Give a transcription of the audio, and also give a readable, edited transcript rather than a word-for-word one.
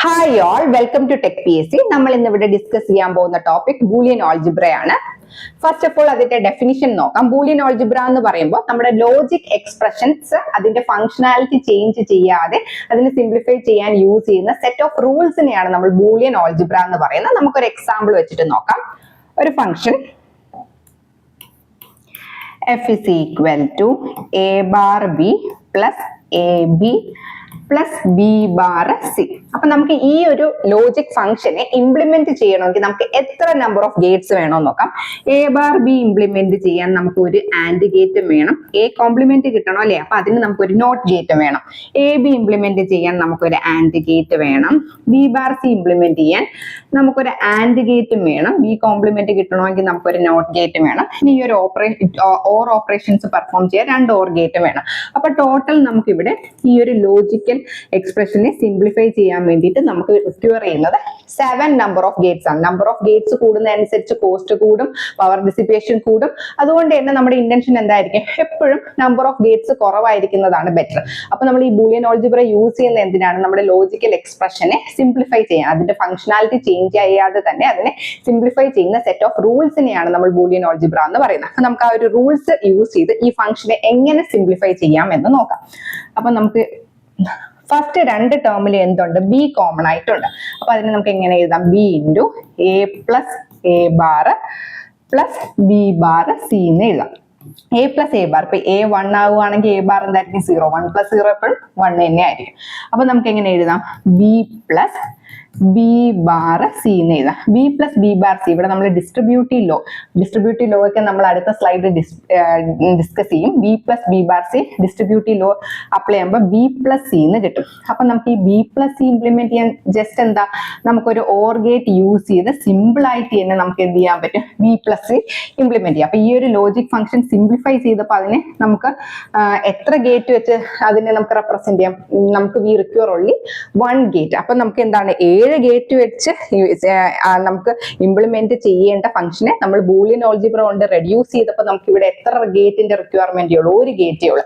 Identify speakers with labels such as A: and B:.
A: Hi all, welcome to tech PSC. നമ്മൾ ഇന്ന് ഇവിടെ ഡിസ്കസ് ചെയ്യാൻ പോകുന്ന ടോപ്പിക് ബൂളിയൻ ഓൾജിബ്രയാണ്. ഫസ്റ്റ് ഓഫ് ഓൾ അതിന്റെ ഡെഫിനിഷൻ നോക്കാം. ബൂളിയൻ ഓൾജിബ്ര എന്ന് പറയുമ്പോൾ നമ്മുടെ ലോജിക് എക്സ്പ്രഷൻസ് അതിന്റെ ഫംഗ്ഷനാലിറ്റി ചേഞ്ച് ചെയ്യാതെ അതിനെ സിംപ്ലിഫൈ ചെയ്യാൻ യൂസ് ചെയ്യുന്ന സെറ്റ് ഓഫ് റൂൾസിനെയാണ് നമ്മൾ ബൂളിയൻ ഓൾജിബ്ര എന്ന് പറയുന്നത്. നമുക്കൊരു എക്സാമ്പിൾ വെച്ചിട്ട് നോക്കാം. ഒരു function f is equal to a bar b plus ab plus b bar c. അപ്പൊ നമുക്ക് ഈ ഒരു ലോജിക് ഫംഗ്ഷനെ ഇംപ്ലിമെന്റ് ചെയ്യണമെങ്കിൽ നമുക്ക് എത്ര നമ്പർ ഓഫ് ഗേറ്റ്സ് വേണമെന്ന് നോക്കാം. എ ബാർ ബി ഇംപ്ലിമെന്റ് ചെയ്യാൻ നമുക്ക് ഒരു ആൻഡ് ഗേറ്റ് വേണം. എ കോംപ്ലിമെന്റ് കിട്ടണം അല്ലെ, അപ്പൊ അതിന് നമുക്ക് ഒരു നോട്ട് ഗേറ്റ് വേണം. എ ബി ഇംപ്ലിമെന്റ് ചെയ്യാൻ നമുക്കൊരു ആൻഡ് ഗേറ്റ് വേണം. ബി ബാർ സി ഇംപ്ലിമെന്റ് ചെയ്യാൻ നമുക്കൊരു ആൻഡ് ഗേറ്റും വേണം. ബി കോംപ്ലിമെന്റ് കിട്ടണമെങ്കിൽ നമുക്കൊരു നോട്ട് ഗേറ്റ് വേണം. ഇനി ഈ ഒരു ഓർ ഓപ്പറേഷൻസ് പെർഫോം ചെയ്യാൻ രണ്ട് ഓർ ഗേറ്റ് വേണം. അപ്പൊ ടോട്ടൽ നമുക്കിവിടെ ഈ ഒരു ലോജിക്കൽ എക്സ്പ്രഷനെ സിംപ്ലിഫൈ ചെയ്യാൻ വേണ്ടിയിട്ട് നമുക്ക് റിക്വയർ ചെയ്യുന്നത് 7 നമ്പർ ഓഫ് ഗേറ്റ്സ് ആണ്. നമ്പർ ഓഫ് ഗേറ്റ്സ് കൂടുന്നതനുസരിച്ച് കോസ്റ്റ് കൂടും, പവർ ഡിസിപ്പേഷൻ കൂടും. അതുകൊണ്ട് തന്നെ നമ്മുടെ ഇന്റൻഷൻ എന്തായിരിക്കും, എപ്പോഴും നമ്പർ ഓഫ് ഗേറ്റ്സ് കുറവായിരിക്കുന്നതാണ് ബെറ്റർ. അപ്പൊ നമ്മൾ ഈ ബൂളിയൻ ഓൾജിബ്ര യൂസ് ചെയ്യുന്നത് എന്തിനാണ്, നമ്മുടെ ലോജിക്കൽ എക്സ്പ്രഷനെ സിംപ്ലിഫൈ ചെയ്യാൻ, അതിന്റെ ഫംഗ്ഷനാലിറ്റി ചേഞ്ച് ചെയ്യാതെ തന്നെ അതിനെ സിംപ്ലിഫൈ ചെയ്യുന്ന സെറ്റ് ഓഫ് റൂൾസിനെയാണ് നമ്മൾ ബൂളിയൻ ഓൾജിബ്ര എന്ന് പറയുന്നത്. അപ്പൊ നമുക്ക് ആ ഒരു റൂൾസ് യൂസ് ചെയ്ത് ഈ ഫംഗ്ഷനെ എങ്ങനെ സിംപ്ലിഫൈ ചെയ്യാം എന്ന് നോക്കാം. അപ്പൊ നമുക്ക് ഫസ്റ്റ് രണ്ട് ടേമിൽ എന്തുണ്ട്, ബി കോമൺ ആയിട്ടുണ്ട്. അപ്പൊ അതിന് നമുക്ക് എങ്ങനെ എഴുതാം, B into A plus A bar plus B bar C എന്ന് എഴുതാം. എ പ്ലസ് എ ബാർ, ഇപ്പൊ എ 1 ആവുകയാണെങ്കിൽ എ ബാർ എന്തായിരിക്കും 0, 1 പ്ലസ് 0 എപ്പോഴും 1 തന്നെ ആയിരിക്കും. അപ്പൊ നമുക്ക് എങ്ങനെ എഴുതാം, B plus B bar C എന്ന് എഴുതാം. B plus B bar C, ഇവിടെ നമ്മൾ ഡിസ്ട്രിബ്യൂട്ടീവ് ലോ ഒക്കെ നമ്മൾ അടുത്ത സ്ലൈഡിൽ ഡിസ്കസ് ചെയ്യും. B plus B bar C distributive law apply ചെയ്യുമ്പോൾ ബി പ്ലസ് സി എന്ന് കിട്ടും. അപ്പൊ നമുക്ക് ഈ ബി പ്ലസ് സി ഇംപ്ലിമെന്റ് ചെയ്യാൻ ജസ്റ്റ് എന്താ, നമുക്കൊരു ഓർ ഗേറ്റ് യൂസ് ചെയ്ത് സിമ്പിൾ ആയിട്ട് തന്നെ നമുക്ക് എന്ത് ചെയ്യാൻ പറ്റും, ബി പ്ലസ് സി ഇംപ്ലിമെന്റ് ചെയ്യാം. അപ്പൊ ഈ ഒരു ലോജിക് ഫംഗ്ഷൻ സിംപ്ലിഫൈ ചെയ്തപ്പോൾ അതിനെ നമുക്ക് എത്ര ഗേറ്റ് വെച്ച് അതിനെ നമുക്ക് റെപ്രസെന്റ് ചെയ്യാം, നമുക്ക് വി റിക്വയർ ഓൺലി 1 ഗേറ്റ്. അപ്പൊ നമുക്ക് എന്താണ് 7 ഗേറ്റ് വെച്ച് നമുക്ക് ഇംപ്ലിമെന്റ് ചെയ്യേണ്ട ഫംഗ്ഷനെ നമ്മൾ ബൂളിയൻ ഓൾജിബ്ര കൊണ്ട് റെഡ്യൂസ് ചെയ്തപ്പോൾ നമുക്ക് ഇവിടെ എത്ര ഗേറ്റിന്റെ റിക്വയർമെന്റ് ഉള്ളൂ, ഒരു ഗേറ്റേ ഉള്ളൂ.